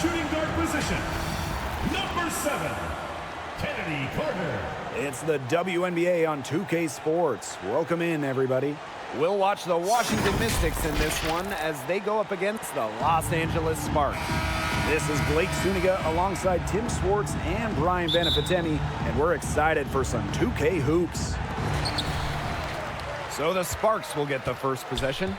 shooting guard position, number 7, Kennedy Carter. It's the WNBA on 2K Sports. Welcome in, everybody. We'll watch the Washington Mystics in this one as they go up against the Los Angeles Sparks. This is Blake Suniga alongside Tim Swartz and Brian Benefitemi, and we're excited for some 2K hoops. So the Sparks will get the first possession.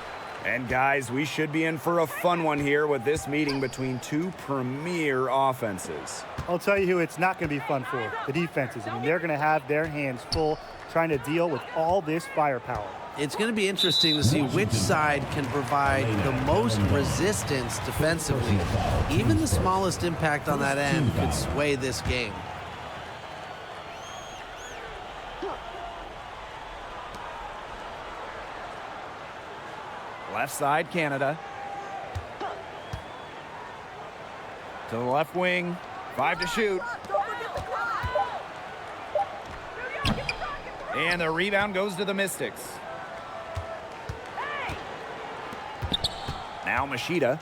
And guys, we should be in for a fun one here with this meeting between two premier offenses. I'll tell you who it's not going to be fun for, the defenses. I mean, they're going to have their hands full trying to deal with all this firepower. It's going to be interesting to see which side can provide the most resistance defensively. Even the smallest impact on that end could sway this game. Left side, Canada. To the left wing. 5 to shoot. And the rebound goes to the Mystics. Now Machida.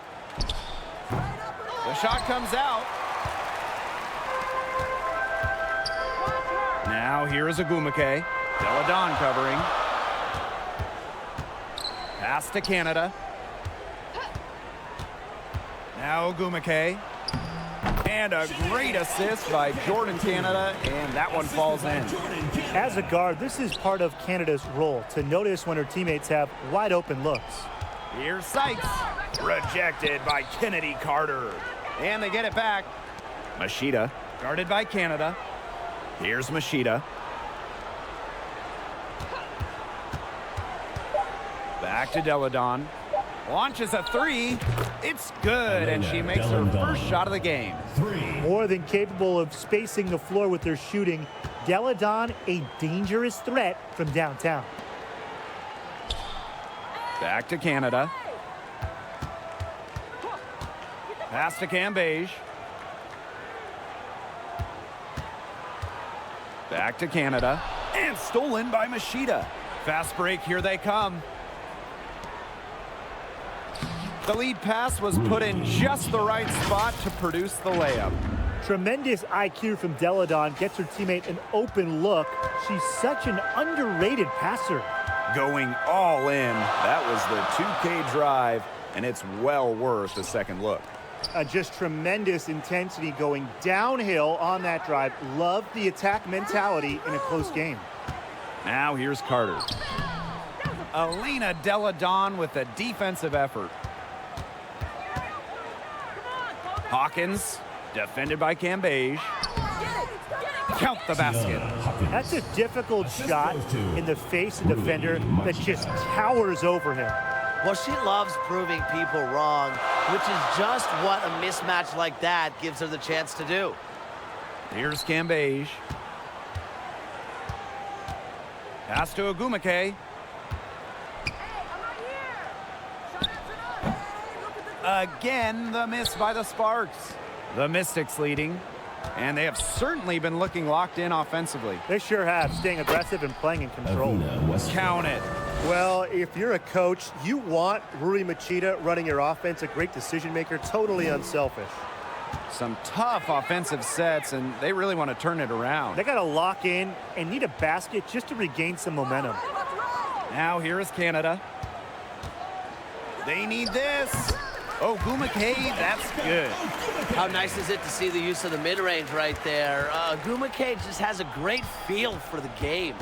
The shot comes out. Now here is Agumake. Deladon covering. Pass to Canada. Now Agumake. And a great assist by Jordan Canada, and that one falls in. As a guard, this is part of Canada's role, to notice when her teammates have wide open looks. Here's Sykes. Rejected by Kennedy Carter. And they get it back. Machida. Guarded by Canada. Here's Machida. Back to Deladon. Launches a 3. It's good, and she makes her first shot of the game. More than capable of spacing the floor with their shooting. Deladon, a dangerous threat from downtown. Back to Canada. Pass to Cambage. Back to Canada. And stolen by Machida. Fast break, here they come. The lead pass was put in just the right spot to produce the layup. Tremendous IQ from Deladon gets her teammate an open look. She's such an underrated passer. Going all in. That was the 2K drive, and it's well worth a second look. Just tremendous intensity going downhill on that drive. Love the attack mentality in a close game. Now here's Carter. Elena Deladon with a defensive effort. Hawkins, defended by Cambage. Count the basket. That's a difficult shot in the face of a defender that just towers over him. Well, she loves proving people wrong, which is just what a mismatch like that gives her the chance to do. Here's Cambage. Pass to Agumake. Again, the miss by the Sparks. The Mystics leading, and they have certainly been looking locked in offensively. They sure have, staying aggressive and playing in control. Count it. Well, if you're a coach, you want Rui Machida running your offense, a great decision maker, totally unselfish. Some tough offensive sets, and they really want to turn it around. They got to lock in and need a basket just to regain some momentum. Now here is Canada. They need this. Oh, Agumake, that's good. How nice is it to see the use of the mid-range right there? Agumake just has a great feel for the game.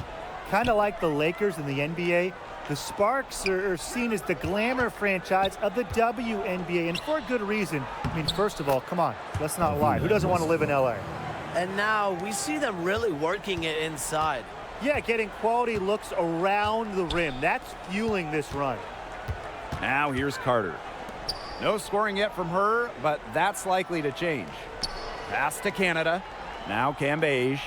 Kind of like the Lakers in the NBA, the Sparks are seen as the glamour franchise of the WNBA, and for a good reason. I mean, first of all, come on, let's not lie. Who doesn't want to live in LA? And now we see them really working it inside. Yeah, getting quality looks around the rim. That's fueling this run. Now here's Carter. No scoring yet from her, but that's likely to change. Pass to Canada. Now Cambage.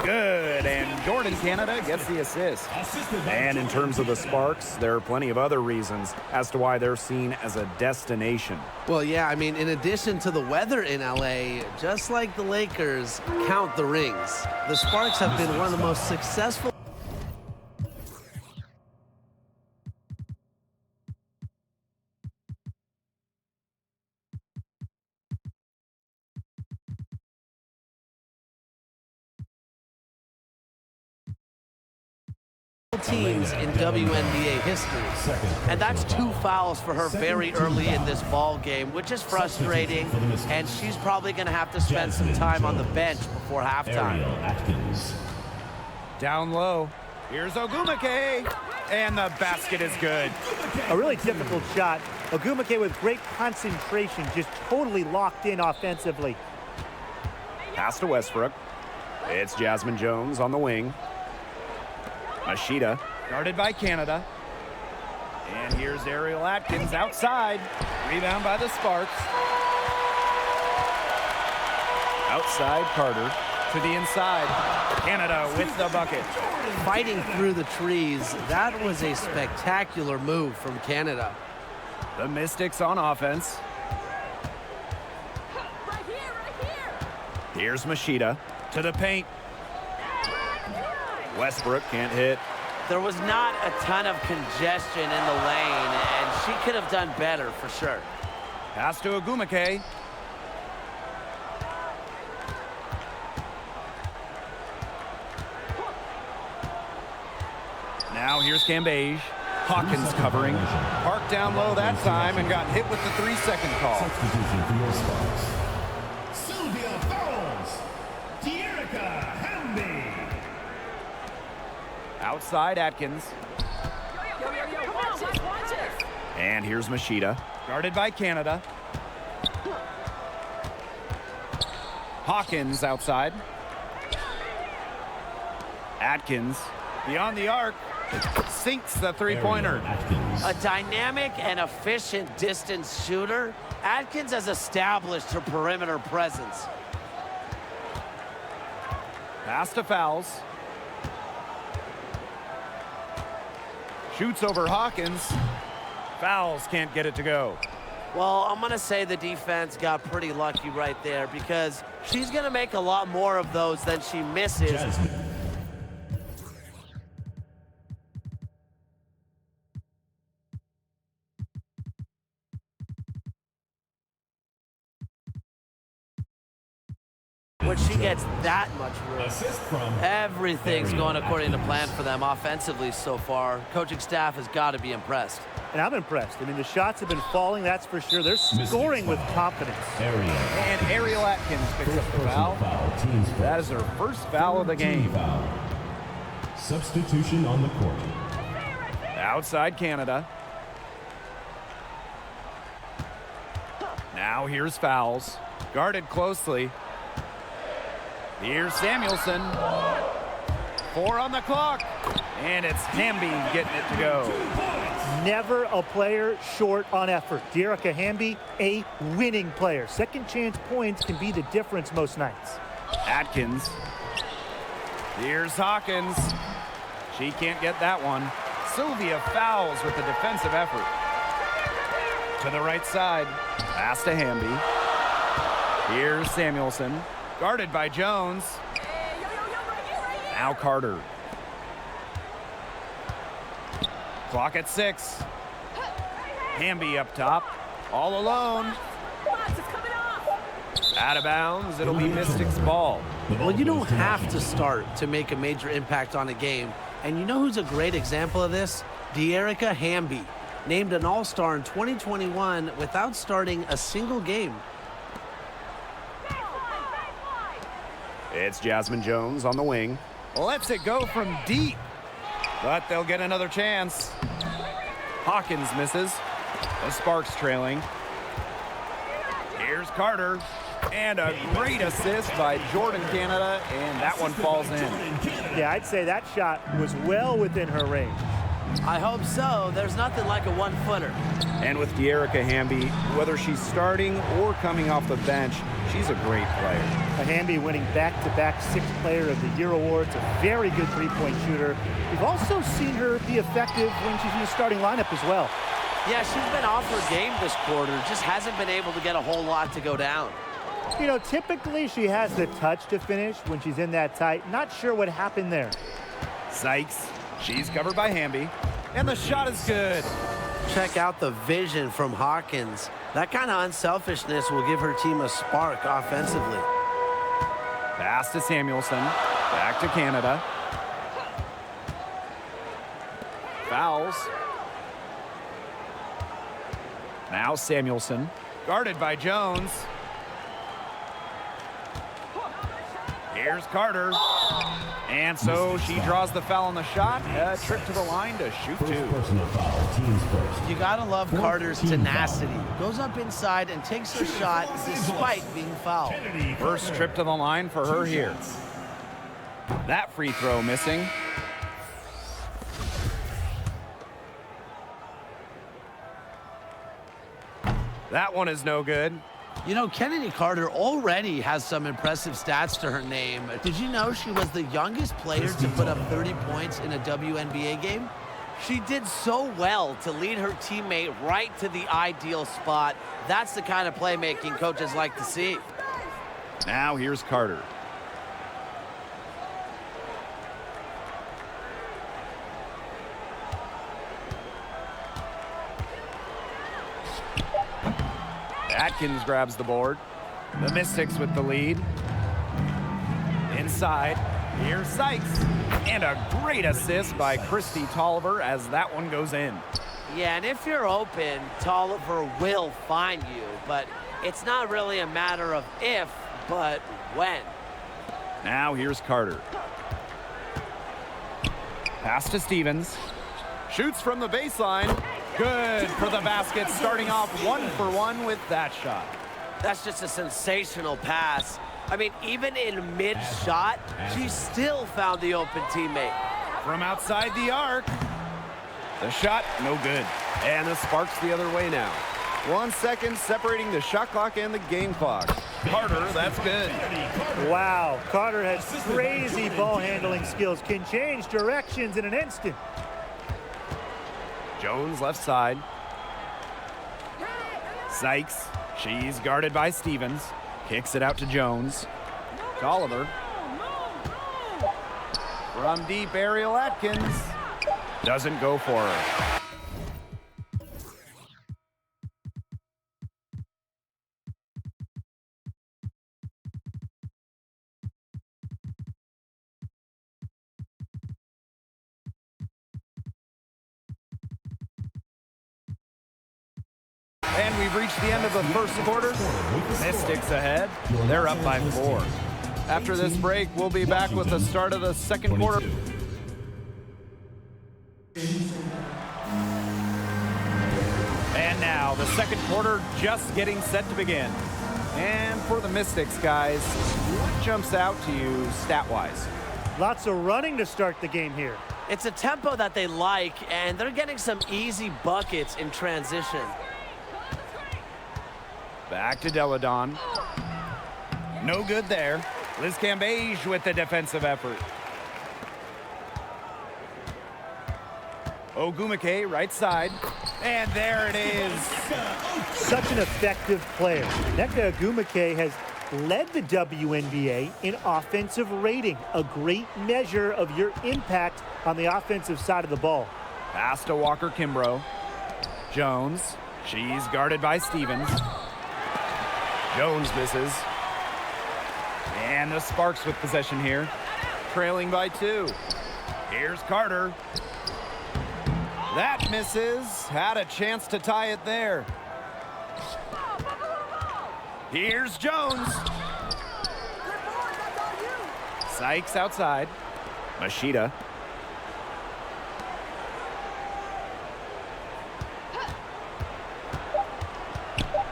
Good, and Jordan Canada gets the assist. And in terms of the Sparks, there are plenty of other reasons as to why they're seen as a destination. Well, yeah, I mean, in addition to the weather in LA, just like the Lakers, count the rings. The Sparks have been one of the most successful teams in WNBA history. And that's 2 fouls for her very early in this ball game, which is frustrating, and she's probably going to have to spend some time on the bench before halftime. Down low. Here's Ogumake, and the basket is good. A really difficult shot. Ogumake with great concentration, just totally locked in offensively. Pass to Westbrook. It's Jasmine Jones on the wing. Machida. Guarded by Canada. And here's Ariel Atkins outside. Rebound by the Sparks. Outside Carter to the inside. Canada with the bucket. Fighting through the trees, that was a spectacular move from Canada. The Mystics on offense. Right here. Here's Machida to the paint. Westbrook can't hit. There was not a ton of congestion in the lane, and she could have done better for sure. Pass to Ogumake. Now here's Cambage. Hawkins covering. Parked down low that time and got hit with the 3-second call. Substitution for your Sparks. Sylvia Fowles. Dearica Hamby. Outside Atkins. Watch it. And here's Machida. Guarded by Canada. Hawkins outside. Atkins beyond the arc. Sinks the three-pointer. A dynamic and efficient distance shooter, Atkins has established her perimeter presence. Pass to Fowles. Shoots over Hawkins. Fowles can't get it to go. Well, I'm going to say the defense got pretty lucky right there because she's going to make a lot more of those than she misses. Jasmine. When she gets that much room. Assist from Everything's going according to plan for them offensively so far. Coaching staff has got to be impressed. And I'm impressed. I mean, the shots have been falling, that's for sure. They're scoring with confidence. Ariel. And Ariel Atkins picks up the foul. Team's That is her first foul of the game. foul. Substitution on the court. Outside Canada. Now here's Fowles. Guarded closely. Here's Samuelson. 4 on the clock. And it's Hamby getting it to go. Never a player short on effort. Dearica Hamby, a winning player. Second chance points can be the difference most nights. Atkins. Here's Hawkins. She can't get that one. Sylvia Fowles with the defensive effort. To the right side. Pass to Hamby. Here's Samuelson. Guarded by Jones. Now Carter. Clock at 6. Hamby up top. All alone. Out of bounds. It'll be Mystics ball. Well, you don't have to start to make a major impact on a game. And you know who's a great example of this? Dearica Hamby, named an All-Star in 2021 without starting a single game. It's Jasmine Jones on the wing. Lets it go from deep. But they'll get another chance. Hawkins misses. The Sparks trailing. Here's Carter. And a great assist by Jordan Canada, and that one falls in. Yeah, I'd say that shot was well within her range. I hope so. There's nothing like a one-footer. And with Dearica Hamby, whether she's starting or coming off the bench, she's a great player. Hamby winning back-to-back 6th Player of the Year awards, a very good three-point shooter. We've also seen her be effective when she's in the starting lineup as well. Yeah, she's been off her game this quarter, just hasn't been able to get a whole lot to go down. You know, typically she has the touch to finish when she's in that tight. Not sure what happened there. Sykes, she's covered by Hamby, and the shot is good. Check out the vision from Hawkins. That kind of unselfishness will give her team a spark offensively. Pass to Samuelson, back to Canada. fouls. Now Samuelson, guarded by Jones. Here's Carter. And so she draws the foul on the shot. A trip to the line to shoot First two. personal foul, team's first. You gotta love Fourth Carter's team tenacity. foul. Goes up inside and takes her shot despite being fouled. First trip to the line for her here. That free throw missing. That one is no good. You know, Kennedy Carter already has some impressive stats to her name. Did you know she was the youngest player to put up 30 points in a WNBA game? She did so well to lead her teammate right to the ideal spot. That's the kind of playmaking coaches like to see. Now here's Carter. Atkins grabs the board. The Mystics with the lead. Inside, here's Sykes. And a great assist by Christy Tolliver as that one goes in. Yeah, and if you're open, Tolliver will find you. But it's not really a matter of if, but when. Now here's Carter. Pass to Stevens. Shoots from the baseline. Good for the basket, starting off 1 for 1 with that shot. That's just a sensational pass. I mean, even in mid-shot, she still found the open teammate. From outside the arc. The shot, no good. And the Sparks the other way now. 1 second separating the shot clock and the game clock. Carter, that's good. Wow, Carter has crazy ball handling skills, can change directions in an instant. Jones left side. Sykes, she's guarded by Stevens. Kicks it out to Jones. Tolliver. From deep, Ariel Atkins. Doesn't go for her. And we've reached the end of the first quarter. Mystics ahead. They're up by 4. After this break, we'll be back with the start of the second quarter. And now, the second quarter just getting set to begin. And for the Mystics, guys, what jumps out to you stat-wise? Lots of running to start the game here. It's a tempo that they like, and they're getting some easy buckets in transition. Back to Deladon. No good there. Liz Cambage with the defensive effort. Ogumake, right side. And there it is. Such an effective player. Nneka Ogumake has led the WNBA in offensive rating, a great measure of your impact on the offensive side of the ball. Pass to Walker Kimbrough. Jones, she's guarded by Stevens. Jones misses. And the Sparks with possession here. Trailing by 2. Here's Carter. That misses. Had a chance to tie it there. Here's Jones. Sykes outside. Machida.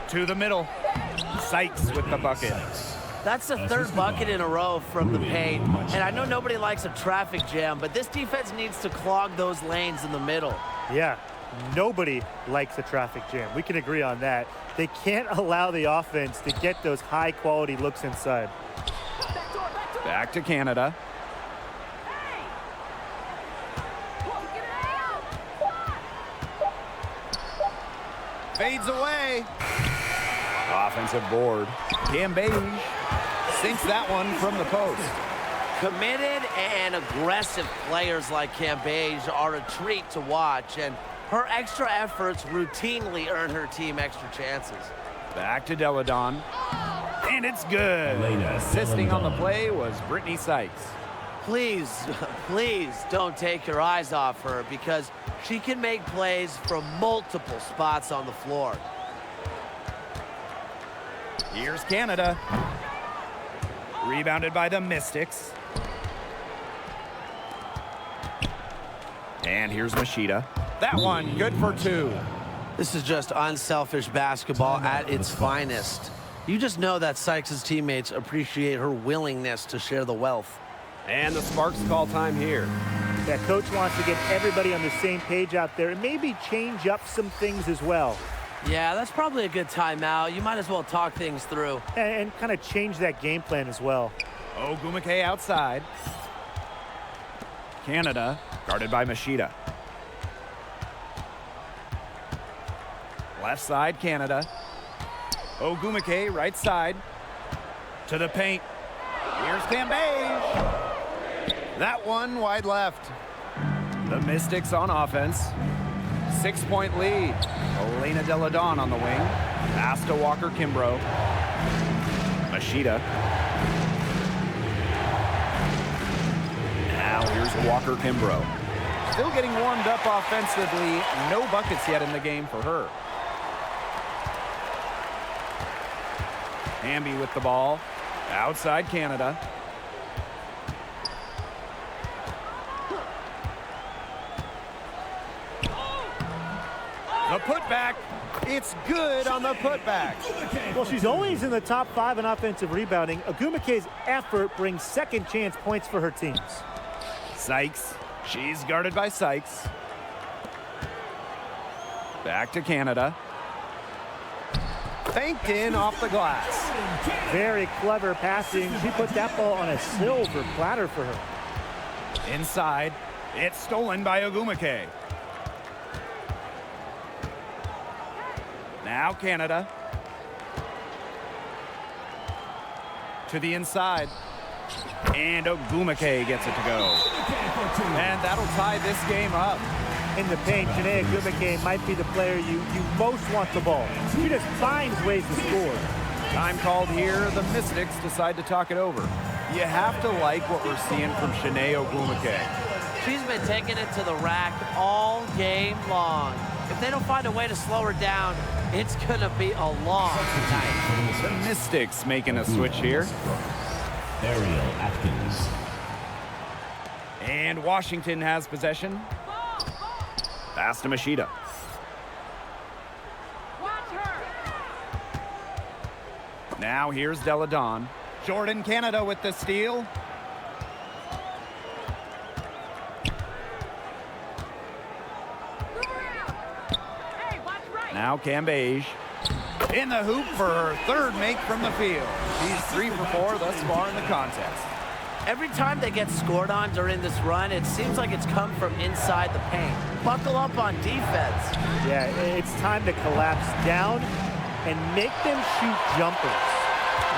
To the middle. Sykes with the bucket. That's the third bucket in a row from the paint. And I know nobody likes a traffic jam, but this defense needs to clog those lanes in the middle. Yeah, nobody likes a traffic jam. We can agree on that. They can't allow the offense to get those high-quality looks inside. Back to Canada. Fades away. Offensive board. Cambage sinks that one from the post. Committed and aggressive players like Cambage are a treat to watch, and her extra efforts routinely earn her team extra chances. Back to Deladon. And it's good. Assisting on the play was Brittany Sykes. Please, please don't take your eyes off her because she can make plays from multiple spots on the floor. Here's Canada. Rebounded by the Mystics. And here's Machida. That one, good for 2. This is just unselfish basketball at its finest. You just know that Sykes' teammates appreciate her willingness to share the wealth. And the Sparks call time here. That coach wants to get everybody on the same page out there and maybe change up some things as well. Yeah, that's probably a good timeout. You might as well talk things through. And kind of change that game plan as well. Ogumake outside. Canada guarded by Machida. Left side, Canada. Ogumake, right side. To the paint. Here's Cambage. That one wide left. The Mystics on offense. 6-point lead. Elena Deladon on the wing. Pass to Walker-Kimbrough. Machida. Now here's Walker-Kimbrough. Still getting warmed up offensively. No buckets yet in the game for her. Hamby with the ball. Outside Canada. The putback. It's good on the putback. Well, she's always in the top 5 in offensive rebounding. Ogumake's effort brings second chance points for her teams. Sykes. She's guarded by Sykes. Back to Canada. Fanked in off the glass. Very clever passing. She put that ball on a silver platter for her. Inside. It's stolen by Ogumake. Now Canada. To the inside. And Ogumake gets it to go. And that'll tie this game up. In the paint, Janae Ogumake might be the player you most want the ball. She just finds ways to score. Time called here. The Mystics decide to talk it over. You have to like what we're seeing from Janae Ogumake. She's been taking it to the rack all game long. If they don't find a way to slow her down, it's going to be a long night. The Mystics making a switch here. Ariel Atkins. And Washington has possession. Pass to Machida. Now here's Deladon. Jordan Canada with the steal. Now Cambage. In the hoop for her third make from the field. She's 3 for 4 thus far in the contest. Every time they get scored on during this run, it seems like it's come from inside the paint. Buckle up on defense. Yeah, it's time to collapse down and make them shoot jumpers.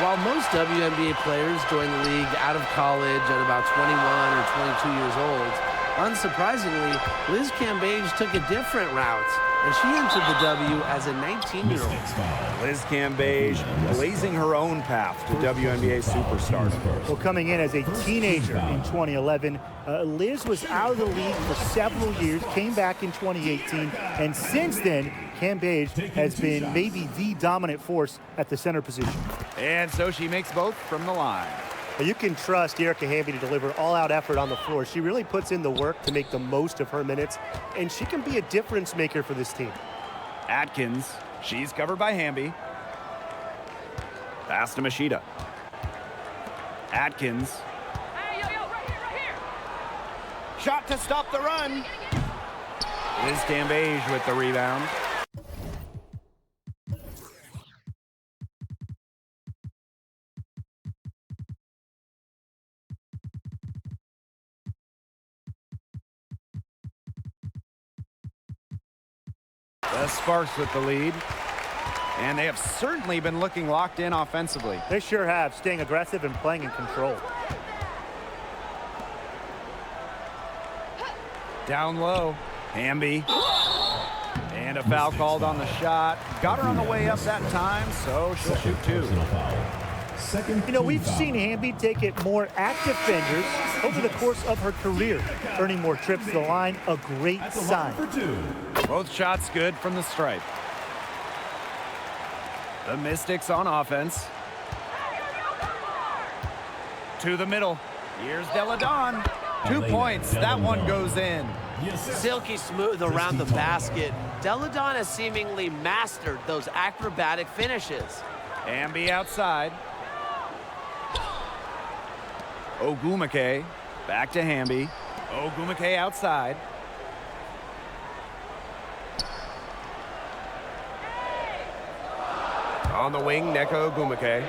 While most WNBA players join the league out of college at about 21 or 22 years old, unsurprisingly, Liz Cambage took a different route, and she entered the W as a 19-year-old. Liz Cambage blazing her own path to WNBA superstar. Well, coming in as a teenager in 2011, Liz was out of the league for several years, came back in 2018, and since then, Cambage has been maybe the dominant force at the center position. And so she makes both from the line. You can trust Erica Hamby to deliver all-out effort on the floor. She really puts in the work to make the most of her minutes, and she can be a difference maker for this team. Atkins, she's covered by Hamby. Pass to Machida. Atkins. Hey, yo, right here. Shot to stop the run. Liz Cambage with the rebound. The Sparks with the lead. And they have certainly been looking locked in offensively. They sure have, staying aggressive and playing in control. Down low, Hamby. And a foul called on the shot. Got her on the way up that time, so she'll shoot 2. Second You know, we've foul. seen Hamby take it more at defenders over the course of her career, earning more trips to the line, a great At the line sign. for two. Both shots good from the stripe. The Mystics on offense. To the middle. Here's Deladon. 2 points. That one goes in. Silky smooth around the basket. Deladon has seemingly mastered those acrobatic finishes. Hamby outside. Ogumake. Back to Hamby. Ogumake outside. On the wing, Neko Ogumake.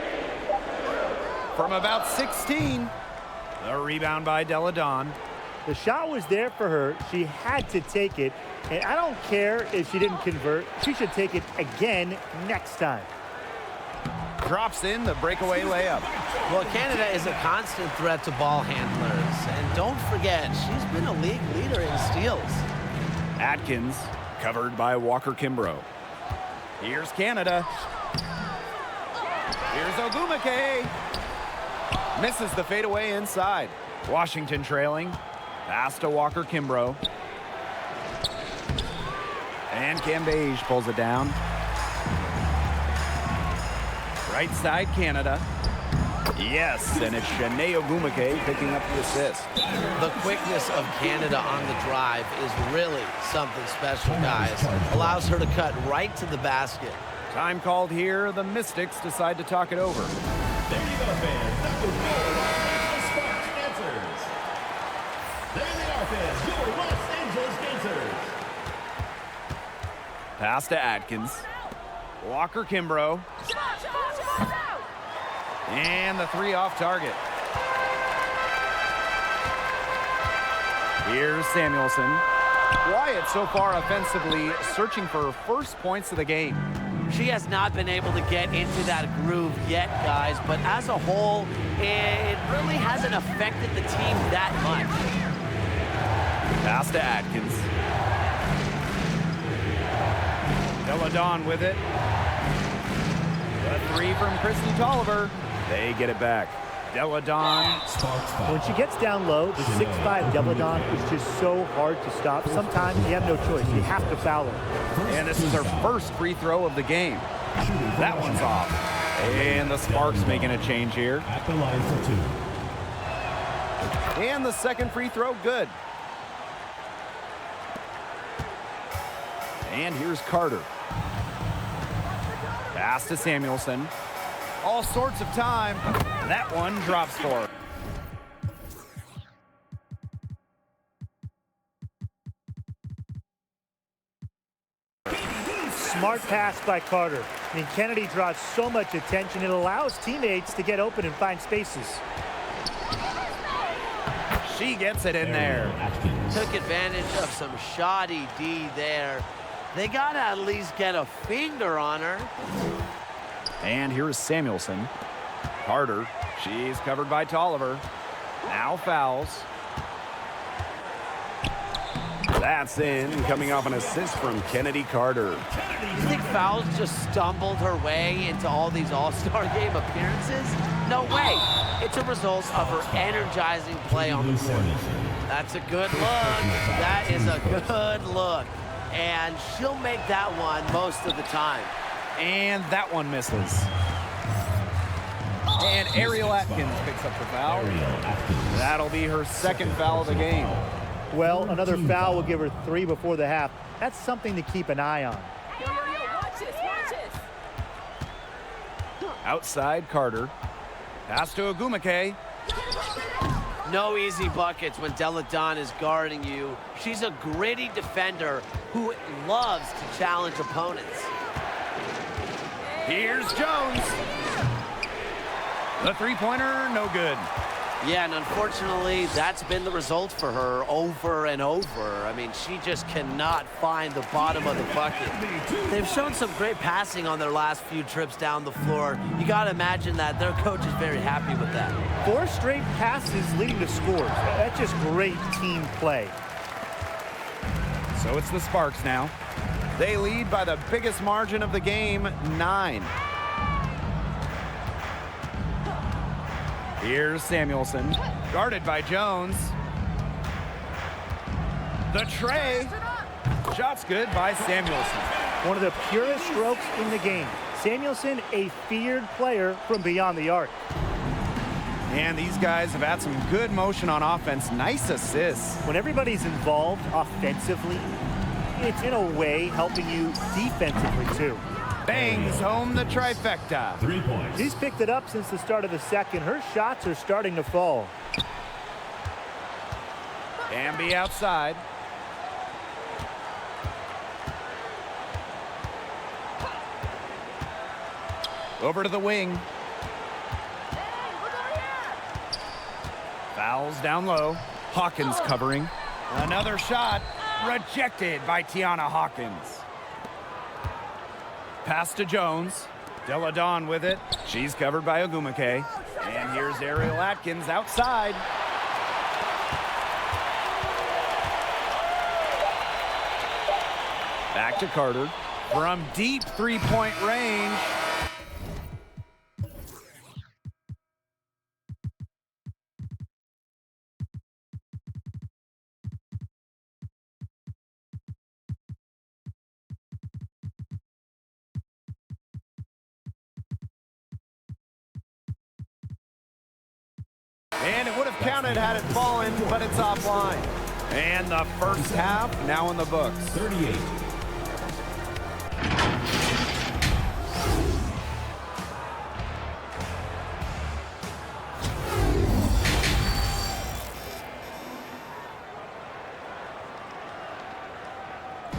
From about 16. The rebound by Deladon. The shot was there for her. She had to take it. And I don't care if she didn't convert. She should take it again next time. Drops in the breakaway layup. Well, Canada is a constant threat to ball handlers. And don't forget, she's been a league leader in steals. Atkins covered by Walker Kimbrough. Here's Canada. Here's Ogumake. Misses the fadeaway inside. Washington trailing. Pass to Walker Kimbrough. And Cambage pulls it down. Right side, Canada. Yes, and it's Shanae Ogumake picking up the assist. The quickness of Canada on the drive is really something special, guys. Allows her to cut right to the basket. Time called here. The Mystics decide to talk it over. There you go, fans. That was your Los Sparks answers. There they are, fans. Your Los Angeles answers. Pass to Atkins. Walker Kimbrough. And the three off target. Here's Samuelson. Wyatt so far offensively searching for her first points of the game. She has not been able to get into that groove yet, guys, but as a whole, it really hasn't affected the team that much. Pass to Atkins. Deladon with it. The three from Kristen Tolliver. They get it back. Deladon. Sparks foul. When she gets down low, the 6'5" Deladon is just so hard to stop. Sometimes you have no choice. You have to foul her. And this is her first free throw of the game. That one's off. And the Sparks making a change here. At the line for two. And the second free throw, good. And here's Carter. Pass to Samuelson. All sorts of time. That one drops for her. Smart pass by Carter. I mean, Kennedy draws so much attention. It allows teammates to get open and find spaces. She gets it in there. Atkins. Took advantage of some shoddy D there. They got to at least get a finger on her. And here's Samuelson. Carter. She's covered by Tolliver. Now fouls. That's in, coming off an assist from Kennedy Carter. You think Fowles just stumbled her way into all these All-Star game appearances? No way. It's a result of her energizing play on the court. That's a good look. That is a good look. And she'll make that one most of the time. And that one misses. And Ariel Atkins picks up the foul. Ariel Atkins. That'll be her second foul of the game. Well, another foul will give her 3 before the half. That's something to keep an eye on. Yo, watch this, watch this. Outside Carter. Pass to Ogumake. No easy buckets when Deladon is guarding you. She's a gritty defender who loves to challenge opponents. Here's Jones. The three-pointer, no good. Yeah, and unfortunately, that's been the result for her over and over. I mean, she just cannot find the bottom of the bucket. They've shown some great passing on their last few trips down the floor. You got to imagine that their coach is very happy with that. 4 straight passes leading to scores. That's just great team play. So it's the Sparks now. They lead by the biggest margin of the game, 9. Here's Samuelson, guarded by Jones. The tray. Shot's good by Samuelson. One of the purest strokes in the game. Samuelson, a feared player from beyond the arc. And these guys have had some good motion on offense. Nice assists. When everybody's involved offensively, it's in a way helping you defensively too. Bangs home the trifecta. 3 points. She's picked it up since the start of the second. Her shots are starting to fall. Bambi outside. Over to the wing. Fouls down low. Hawkins covering. Another shot rejected by Tiana Hawkins. Pass to Jones. Deladon with it. She's covered by Ogumake. And here's Ariel Atkins outside. Back to Carter. From deep three-point range. And it would have counted had it fallen, but it's offline. And the first half now in the books. 38.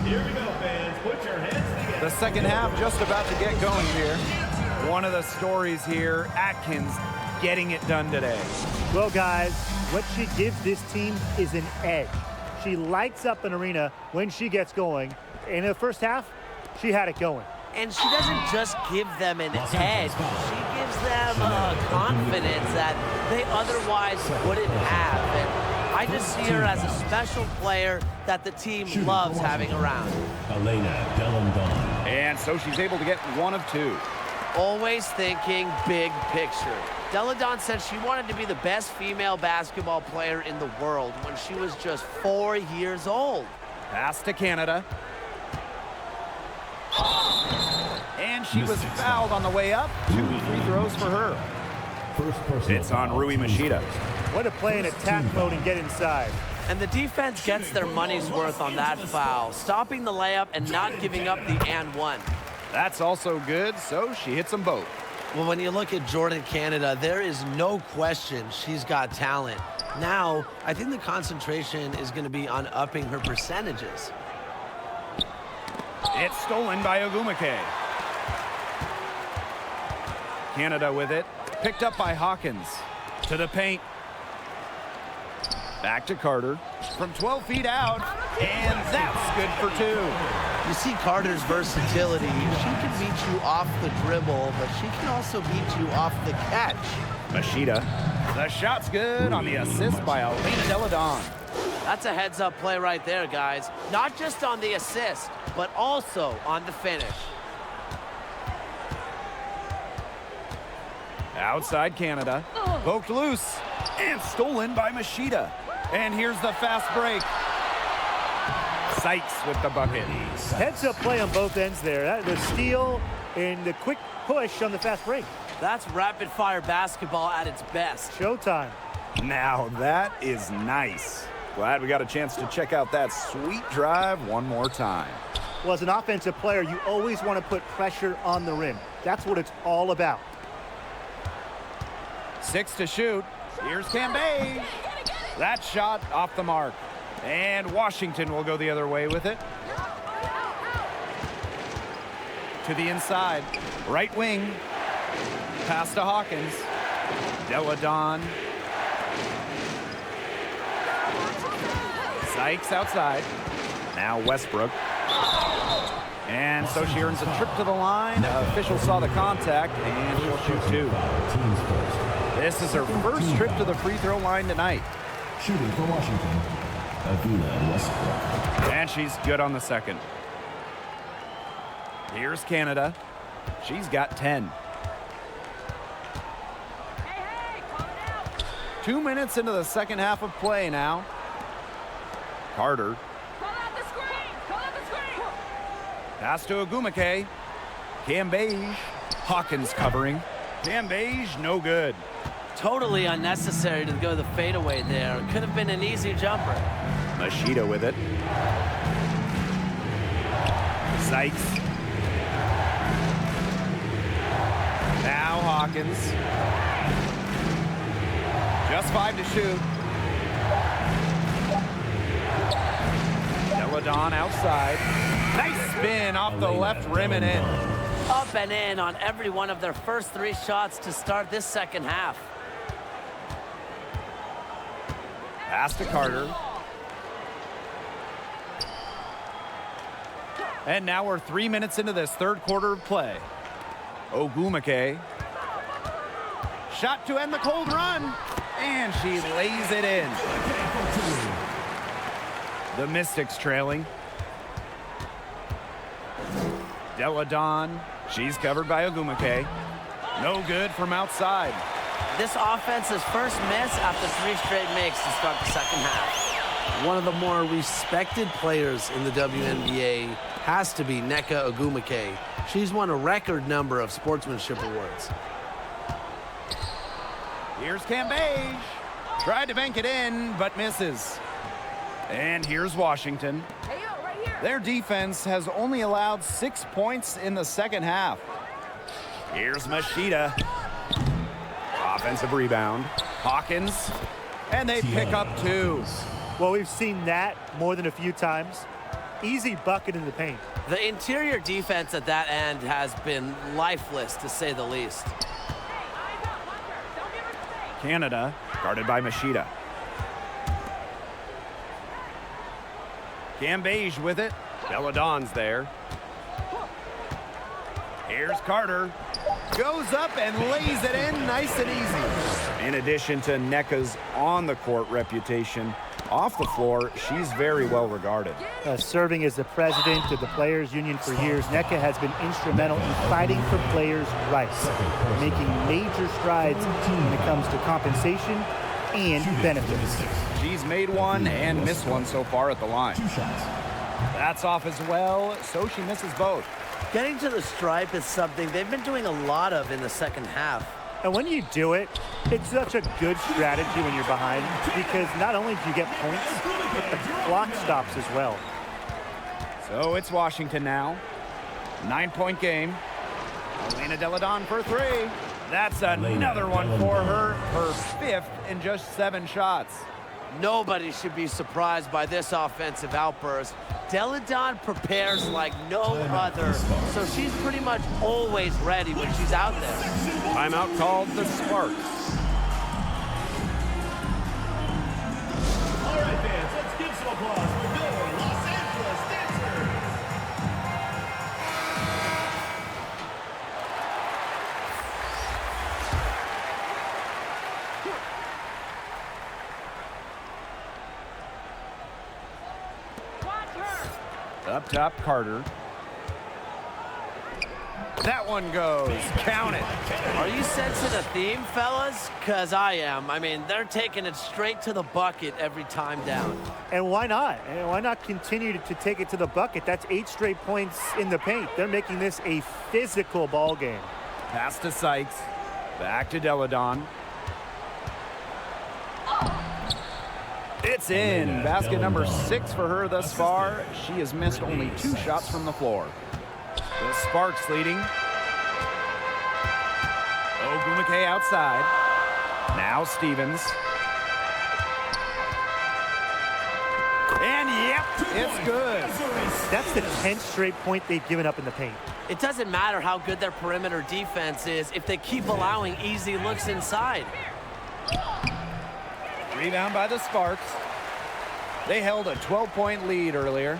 Here we go, fans. Put your hands together. The second half just about to get going here. One of the stories here, Atkins getting it done today. Well, guys, what she gives this team is an edge. She lights up an arena when she gets going. In the first half, she had it going. And she doesn't just give them an edge. She gives them confidence that they otherwise wouldn't have. And I just see her as a special player that the team loves having around. Elena Delandon. And so she's able to get one of two. Always thinking big picture. Deladon said she wanted to be the best female basketball player in the world when she was just 4 years old. Pass to Canada. And she was fouled on the way up. 2 free throws for her. First personal It's on foul, Rui team Machida. first. What a play in attack mode and get inside. And the defense gets their money's worth on that foul, stopping the layup and not giving up the and one. That's also good, so she hits them both. Well, when you look at Jordan Canada, there is no question she's got talent. Now, I think the concentration is going to be on upping her percentages. It's stolen by Ogumake. Canada with it. Picked up by Hawkins. To the paint. Back to Carter. From 12 feet out. And that's good for two. You see Carter's versatility. She can beat you off the dribble, but she can also beat you off the catch. Machida. The shot's good on the assist by Elena Deladon. That's a heads-up play right there, guys. Not just on the assist, but also on the finish. Outside Canada. Poked loose. And stolen by Machida. And here's the fast break. Sykes with the bucket. Heads-up play on both ends there. The steal and the quick push on the fast break. That's rapid-fire basketball at its best. Showtime. Now that is nice. Glad we got a chance to check out that sweet drive one more time. Well, as an offensive player, you always want to put pressure on the rim. That's what it's all about. 6 to shoot. Here's Cambage. That shot off the mark. And Washington will go the other way with it. To the inside. Right wing. Pass to Hawkins. Deladon. Sykes outside. Now Westbrook. And so she earns a trip to the line. Official saw the contact, and she'll shoot two. Teams first. This is her first trip to the free throw line tonight. Shooting for Washington, Avila Westbrook. And she's good on the second. Here's Canada. She's got 10. 2 minutes into the second half of play now. Carter. Call out the screen! Call out the screen! Pass to Ogumake. Cambage. Hawkins covering. Cambage, no good. Totally unnecessary to go the fadeaway there. Could have been an easy jumper. Machida with it. Sykes. Now Hawkins. Just 5 to shoot. Deladon outside. Nice spin off the left rim and in. Up and in on every one of their first 3 shots to start this second half. Pass to Carter. And now we're 3 minutes into this third quarter of play. Ogumake. Shot to end the cold run. And she lays it in. The Mystics trailing. Deladon. She's covered by Ogumake. No good from outside. This offense's first miss after 3 straight makes to start the second half. One of the more respected players in the WNBA has to be Nneka Ogumake. She's won a record number of sportsmanship awards. Here's Cambage. Tried to bank it in, but misses. And here's Washington. Hey, yo, right here! Their defense has only allowed 6 points in the second half. Here's Machida. Offensive rebound. Hawkins. And they pick up 2. Well, we've seen that more than a few times. Easy bucket in the paint. The interior defense at that end has been lifeless, to say the least. Hey, eyes up, Hunter! Don't give her space! Canada, guarded by Machida. Cambage with it. Deladon's there. Here's Carter. Goes up and lays it in nice and easy. In addition to Nneka's on-the-court reputation, off the floor, she's very well regarded. Serving as the president of the Players Union for years, Nneka has been instrumental in fighting for players' rights, making major strides when it comes to compensation and benefits. She's made one and missed one so far at the line. 2 shots. That's off as well, so she misses both. Getting to the stripe is something they've been doing a lot of in the second half. And when you do it, it's such a good strategy when you're behind, because not only do you get points, but the clock stops as well. So it's Washington now. 9-point game. Elena Deladon for 3. That's another one for her. Her 5th in just 7 shots. Nobody should be surprised by this offensive outburst. Deladon prepares like no other, so she's pretty much always ready when she's out there. Timeout called the Sparks. All right, fans, let's give some applause for your Los Angeles Dancers. Watch her! Up top, Carter. That one goes. Count it. Are you sensing a theme, fellas? Because I am. I mean, they're taking it straight to the bucket every time down. And why not? And why not continue to take it to the bucket? That's 8 straight points in the paint. They're making this a physical ball game. Pass to Sykes. Back to Deladon. It's in. Basket number 6 for her thus far. She has missed only 2 shots from the floor. The Sparks leading. Ogumake outside. Now Stevens. And yep, it's good. That's the 10th straight point they've given up in the paint. It doesn't matter how good their perimeter defense is if they keep allowing easy looks inside. Rebound by the Sparks. They held a 12-point lead earlier.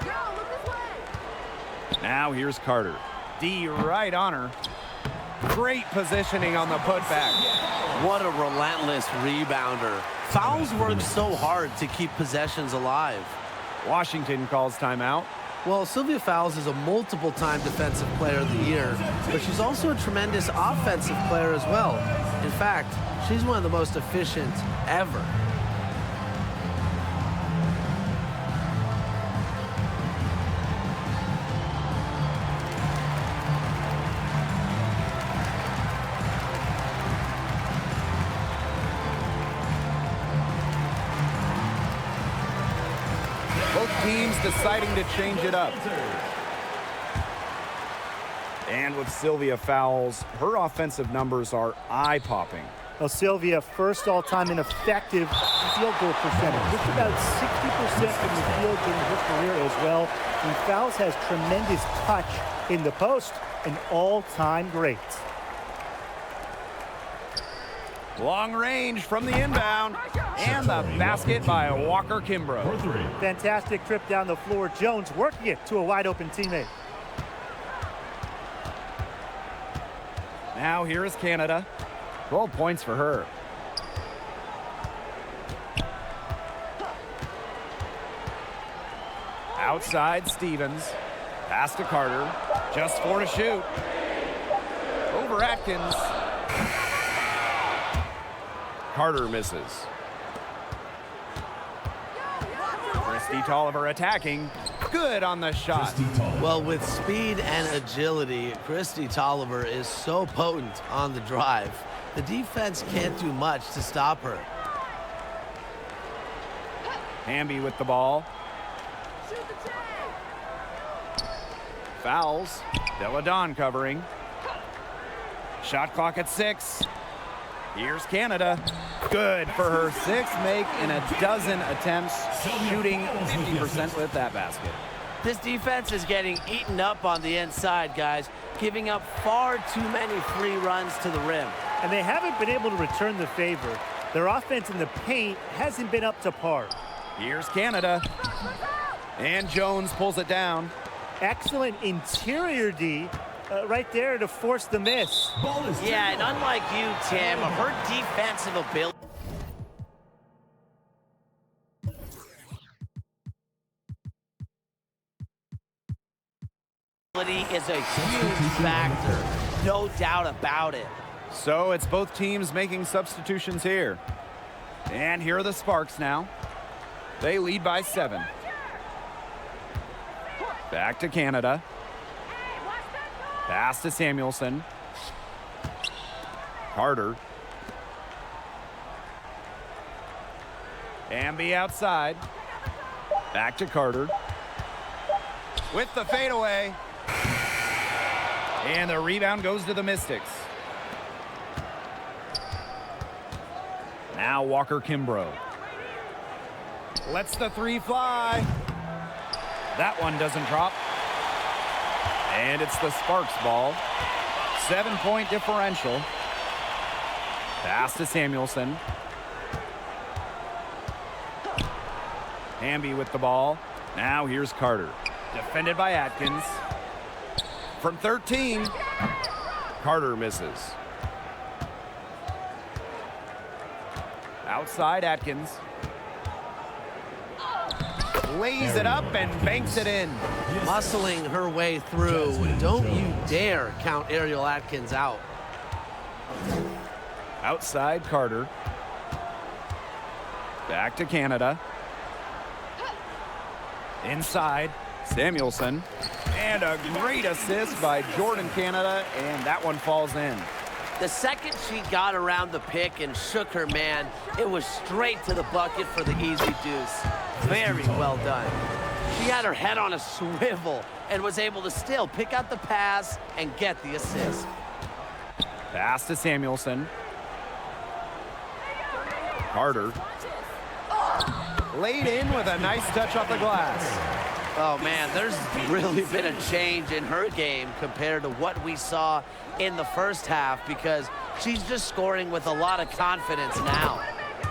Yo, look this way! Now here's Carter. D right on her. Great positioning on the putback. What a relentless rebounder. Fouls work so hard to keep possessions alive. Washington calls timeout. Well, Sylvia Fowles is a multiple-time Defensive Player of the Year, but she's also a tremendous offensive player as well. In fact, She's one of the most efficient ever. Both teams deciding to change it up. And with Sylvia Fowles, her offensive numbers are eye-popping. Well, Sylvia, first all-time in effective field goal percentage. Just about 60% from the field in her career as well. And Fowles has tremendous touch in the post, an all-time great. Long range from the inbound. And the basket by Walker Kimbrough. Fantastic trip down the floor. Jones working it to a wide-open teammate. Now here is Canada. 12 points for her. Outside Stevens. Pass to Carter. Just 4 to shoot. Over Atkins. Carter misses. Christy Tolliver attacking. Good on the shot. Well, with speed and agility, Christy Tolliver is so potent on the drive. The defense can't do much to stop her. Hamby with the ball. Fouls. Deladon covering. Shot clock at 6. Here's Canada. Good for her 6th make in a dozen attempts, shooting 50% with that basket. This defense is getting eaten up on the inside, guys, giving up far too many free runs to the rim. And they haven't been able to return the favor. Their offense in the paint hasn't been up to par. Here's Canada. And Jones pulls it down. Excellent interior D right there to force the miss. Yeah, and unlike you, Tim, her defensive ability is a huge factor. No doubt about it. So it's both teams making substitutions here. And here are the Sparks now. They lead by 7. Back to Canada. Pass to Samuelson. Carter. Hamby outside. Back to Carter. With the fadeaway. And the rebound goes to the Mystics. Now Walker Kimbrough. Lets the 3 fly. That one doesn't drop. And it's the Sparks ball. 7-point differential. Pass to Samuelson. Hamby with the ball. Now here's Carter. Defended by Atkins. From 13. Carter misses. Outside Atkins. Lays it up and banks it in. Muscling her way through. Don't you dare count Ariel Atkins out. Outside Carter. Back to Canada. Inside Samuelson. And a great assist by Jordan Canada, and that one falls in. The second she got around the pick and shook her man, it was straight to the bucket for the easy deuce. Very well done. She had her head on a swivel and was able to still pick out the pass and get the assist. Pass to Samuelson. Carter. Laid in with a nice touch off the glass. Oh, man, there's really been a change in her game compared to what we saw in the first half because she's just scoring with a lot of confidence now.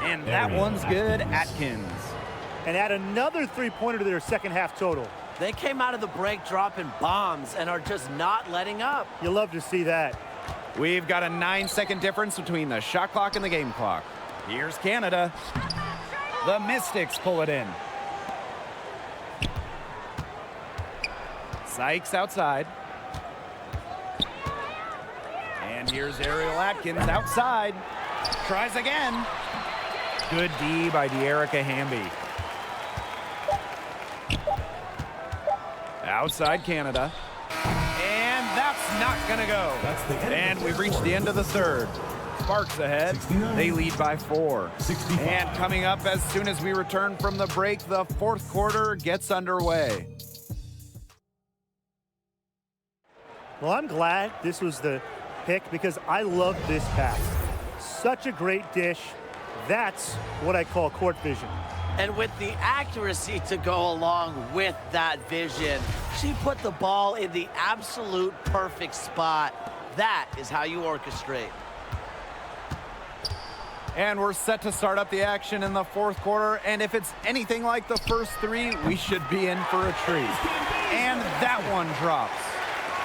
And that one's good, Atkins. And add another 3-pointer to their second half total. They came out of the break dropping bombs and are just not letting up. You love to see that. We've got a 9-second difference between the shot clock and the game clock. Here's Canada. The Mystics pull it in. Sykes outside. And here's Ariel Atkins outside. Tries again. Good D by De'Erica Hamby. Outside Canada. And that's not going to go. And we've reached the end of the third. Sparks ahead. They lead by 4. And coming up as soon as we return from the break, the fourth quarter gets underway. Well, I'm glad this was the pick because I love this pass. Such a great dish. That's what I call court vision. And with the accuracy to go along with that vision, she put the ball in the absolute perfect spot. That is how you orchestrate. And we're set to start up the action in the fourth quarter. And if it's anything like the first 3, we should be in for a treat. And that one drops.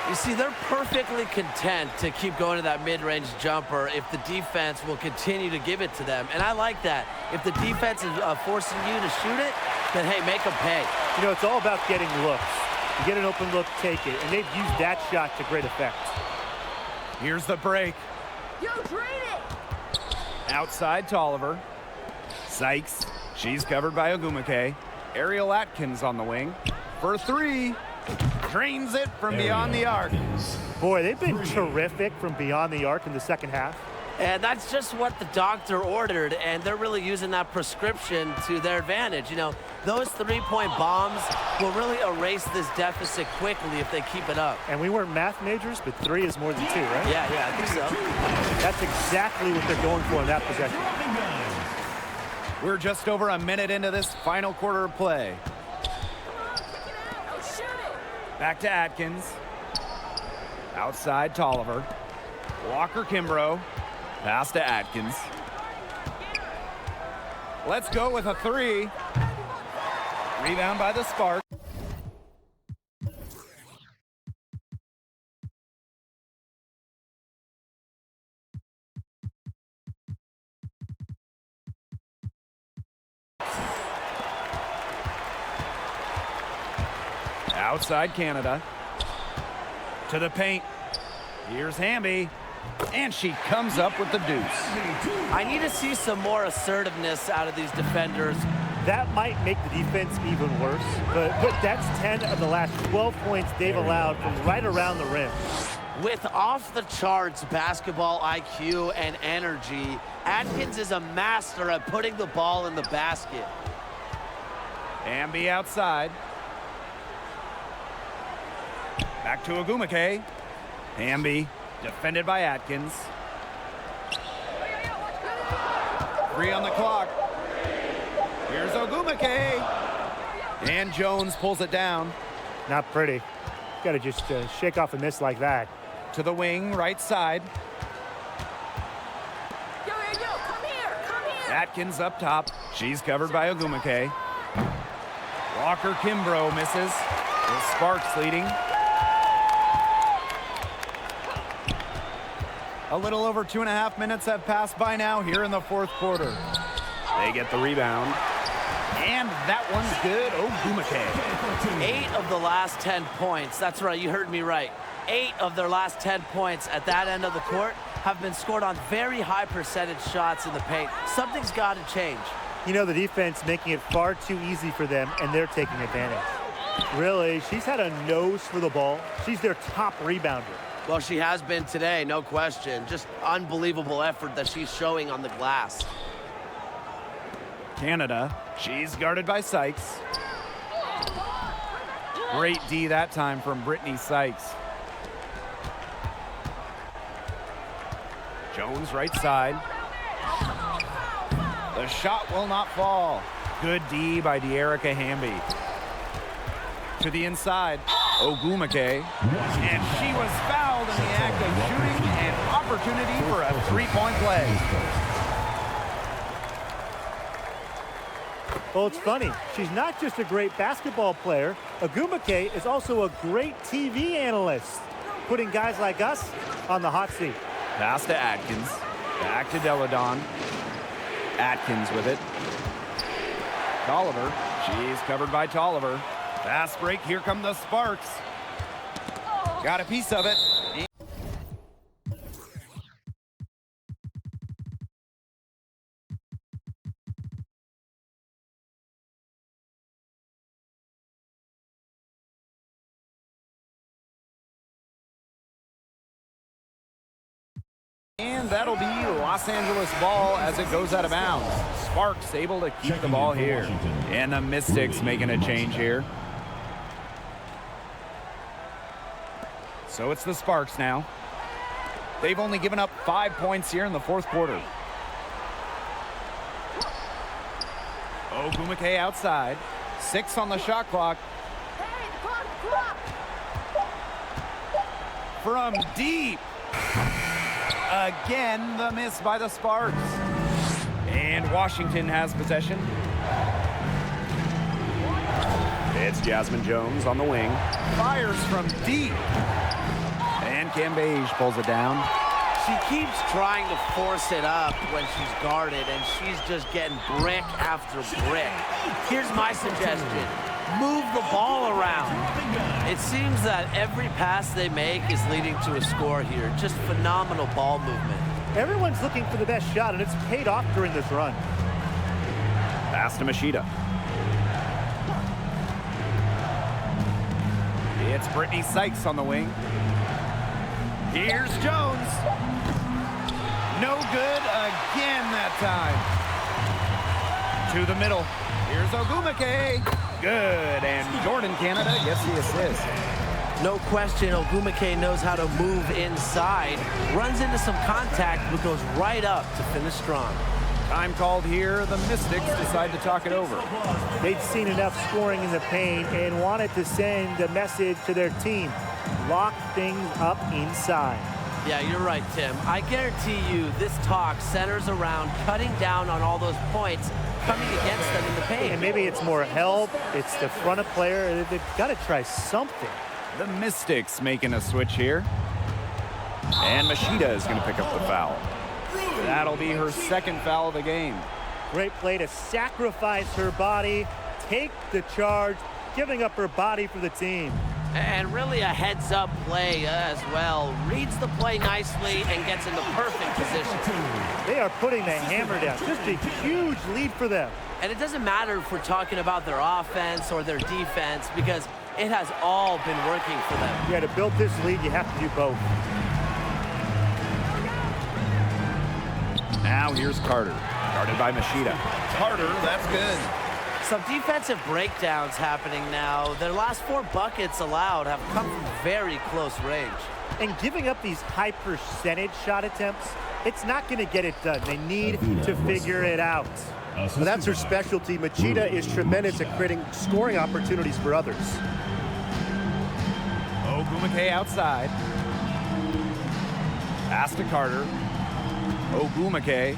You see, they're perfectly content to keep going to that mid-range jumper if the defense will continue to give it to them. And I like that. If the defense is forcing you to shoot it, then, hey, make them pay. You know, it's all about getting looks. You get an open look, take it. And they've used that shot to great effect. Here's the break. Yo, drain it! Outside Tolliver. Sykes. She's covered by Ogumake. Ariel Atkins on the wing. For 3. Drains it from beyond the arc. Boy, they've been terrific from beyond the arc in the second half. And that's just what the doctor ordered, and they're really using that prescription to their advantage. You know, those three-point bombs will really erase this deficit quickly if they keep it up. And we weren't math majors, but 3 is more than 2, right? Yeah, I think so. That's exactly what they're going for in that possession. We're just over a minute into this final quarter of play. Back to Atkins. Outside Tolliver. Walker Kimbrough. Pass to Atkins. Let's go with a 3. Rebound by the Sparks. Outside Canada. To the paint. Here's Hamby. And she comes up with the deuce. I need to see some more assertiveness out of these defenders. That might make the defense even worse, but that's 10 of the last 12 points they've allowed from right around the rim. With off-the-charts basketball IQ and energy, Atkins is a master at putting the ball in the basket. Hamby outside. Back to Ogumake. Hamby, defended by Atkins. 3 on the clock. Here's Ogumake. And Jones pulls it down. Not pretty. Got to just shake off a miss like that. To the wing, right side. Yo, come here! Atkins up top. She's covered by Ogumake. Walker Kimbrough misses. The Sparks leading. A little over 2.5 minutes have passed by now here in the fourth quarter. They get the rebound. And that one's good. Ogumake. 8 of the last 10 points. That's right, you heard me right. 8 of their last 10 points at that end of the court have been scored on very high percentage shots in the paint. Something's got to change. You know, the defense making it far too easy for them, and they're taking advantage. Really, she's had a nose for the ball. She's their top rebounder. Well, she has been today, no question. Just unbelievable effort that she's showing on the glass. Canada, she's guarded by Sykes. Great D that time from Brittany Sykes. Jones right side. The shot will not fall. Good D by De'Erica Hamby. To the inside, Ogumake. And she was fouled in the act of shooting, an opportunity for a three-point play. Well, it's funny. She's not just a great basketball player. Ogumake is also a great TV analyst, putting guys like us on the hot seat. Pass to Atkins. Back to Deladon. Atkins with it. Tolliver. She's covered by Tolliver. Fast break. Here come the Sparks. Got a piece of it. And that'll be Los Angeles ball as it goes out of bounds. Sparks able to keep the ball here. And the Mystics making a change here. So it's the Sparks now. They've only given up 5 points here in the fourth quarter. Ogumake outside. 6 on the shot clock. Hey, the clock. From deep. Again, the miss by the Sparks. And Washington has possession. It's Jasmine Jones on the wing. Fires from deep. And Cambage pulls it down. She keeps trying to force it up when she's guarded, and she's just getting brick after brick. Here's my suggestion. Move the ball around. It seems that every pass they make is leading to a score here. Just phenomenal ball movement. Everyone's looking for the best shot, and it's paid off during this run. Pass to Machida. It's Brittany Sykes on the wing. Here's Jones. No good again that time. To the middle. Here's Ogumake. Good. And Jordan Canada gets the assist. No question, Ogumake knows how to move inside. Runs into some contact, but goes right up to finish strong. Time called here. The Mystics decide to talk it over. They'd seen enough scoring in the paint and wanted to send a message to their team. Lock things up inside. Yeah, you're right, Tim. I guarantee you this talk centers around cutting down on all those points coming against them in the paint. And maybe it's more help. It's the front of player. They've got to try something. The Mystics making a switch here. And Machida is going to pick up the foul. That'll be her second foul of the game. Great play to sacrifice her body, take the charge, giving up her body for the team. And really a heads-up play as well. Reads the play nicely and gets in the perfect position. They are putting the hammer down. Just a huge lead for them. And it doesn't matter if we're talking about their offense or their defense because it has all been working for them. Yeah, to build this lead, you have to do both. Now here's Carter. Guarded by Machida. Carter, that's good. Some defensive breakdowns happening now. Their last 4 buckets allowed have come from very close range. And giving up these high percentage shot attempts, it's not going to get it done. They need to figure it out. Well, that's her specialty. Machida is tremendous at creating scoring opportunities for others. Ogumake outside. Pass to Carter. Ogumake.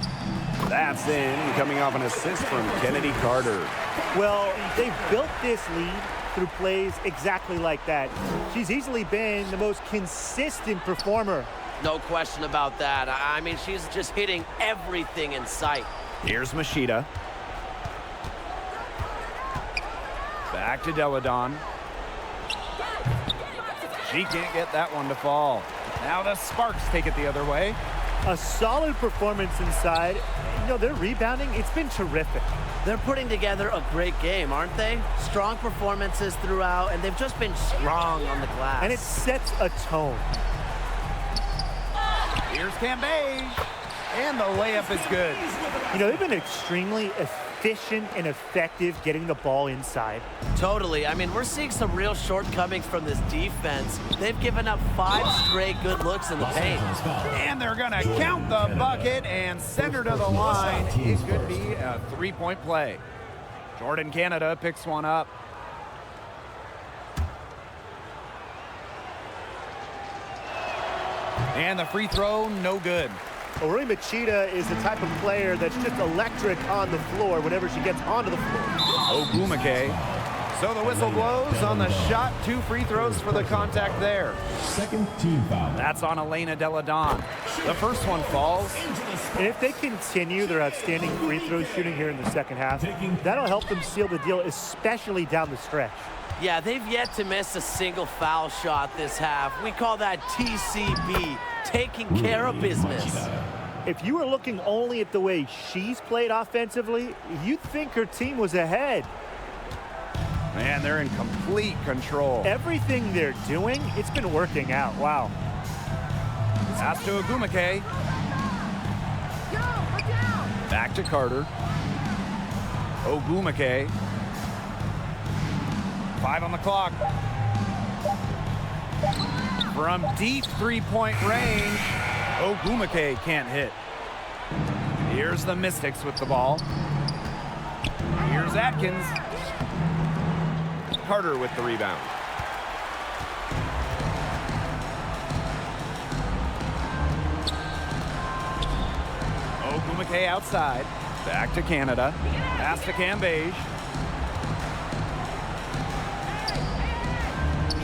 That's in, coming off an assist from Kennedy Carter. Well, they've built this lead through plays exactly like that. She's easily been the most consistent performer. No question about that. I mean, she's just hitting everything in sight. Here's Machida. Back to Deladon. She can't get that one to fall. Now the Sparks take it the other way. A solid performance inside. You know, their rebounding, it's been terrific. They're putting together a great game, aren't they? Strong performances throughout, and they've just been strong on the glass. And it sets a tone. Here's Cambage. And the layup is good. You know, they've been extremely efficient and effective getting the ball inside. Totally. I mean, we're seeing some real shortcomings from this defense. They've given up 5 straight good looks in the paint. And they're going to count the bucket and send her to the line. It could be a 3-point play. Jordan Canada picks one up. And the free throw, no good. Ori Machida is the type of player that's just electric on the floor whenever she gets onto the floor. Ogumake. So the whistle blows on the shot. 2 free throws for the contact there. Second team foul. That's on Elena Deladon. The first one falls. And if they continue their outstanding free throw shooting here in the second half, that'll help them seal the deal, especially down the stretch. Yeah, they've yet to miss a single foul shot this half. We call that TCB, taking care of business. If you were looking only at the way she's played offensively, you'd think her team was ahead. Man, they're in complete control. Everything they're doing, it's been working out. Wow. Pass to Ogumake. Back to Carter. Ogumake. 5 on the clock. From deep three-point range, Ogumake can't hit. Here's the Mystics with the ball. Here's Atkins. Carter with the rebound. Ogumake outside. Back to Canada. Pass to Cambage.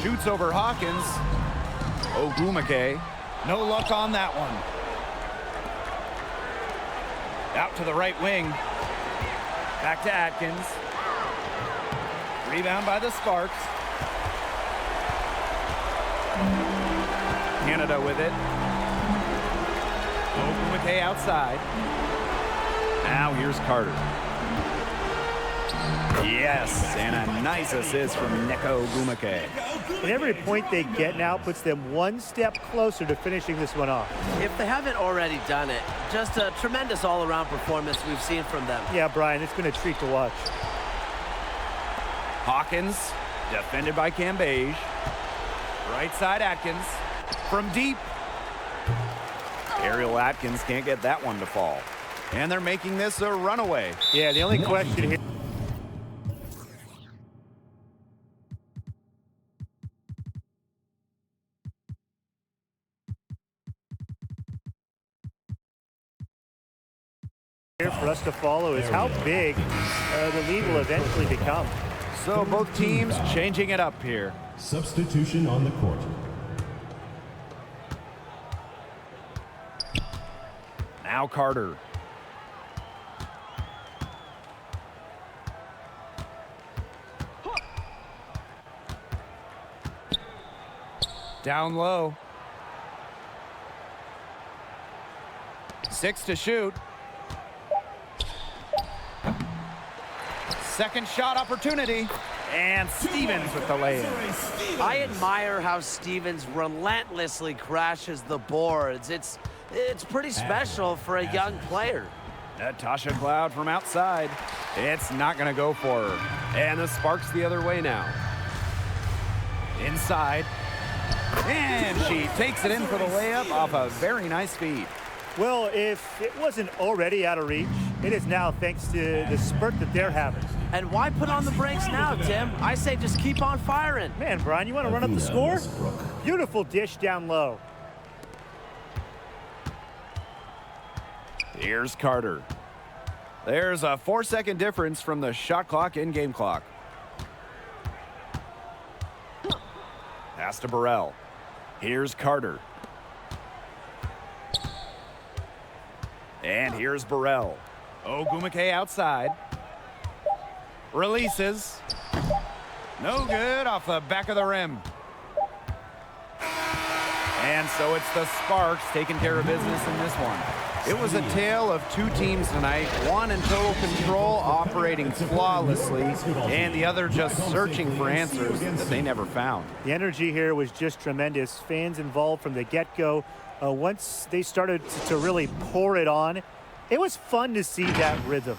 Shoots over Hawkins. Ogumake. No luck on that one. Out to the right wing. Back to Atkins. Rebound by the Sparks. Canada with it. Ogumake outside. Now here's Carter. Yes, and a nice assist from Neko Ogumake. And every point they get now puts them one step closer to finishing this one off. If they haven't already done it, just a tremendous all-around performance we've seen from them. Yeah, Brian, it's been a treat to watch. Hawkins, defended by Cambage. Right side Atkins. From deep. Ariel Atkins can't get that one to fall. And they're making this a runaway. Yeah, the only question here. For us to follow is how big the lead will eventually become. So both teams changing it up here. Substitution on the court. Now Carter. Down low. 6 to shoot. Second shot opportunity. And Stevens with the lay-in. I admire how Stevens relentlessly crashes the boards. It's pretty special for a young player. Natasha Cloud from outside. It's not going to go for her. And the Sparks the other way now. Inside. And she takes it in for the layup off a very nice feed. Well, if it wasn't already out of reach, it is now thanks to the spurt that they're having. And why put on the brakes now, Tim? I say just keep on firing. Man, Brian, you want to run up the score? Beautiful dish down low. Here's Carter. There's a 4-second difference from the shot clock and game clock. Pass to Burrell. Here's Carter. And here's Burrell. Ogumake outside. Releases. No good off the back of the rim. And so it's the Sparks taking care of business in this one. It was a tale of two teams tonight, one in total control, operating flawlessly, and the other just searching for answers that they never found. The energy here was just tremendous. Fans involved from the get-go. Once they started to really pour it on, it was fun to see that rhythm.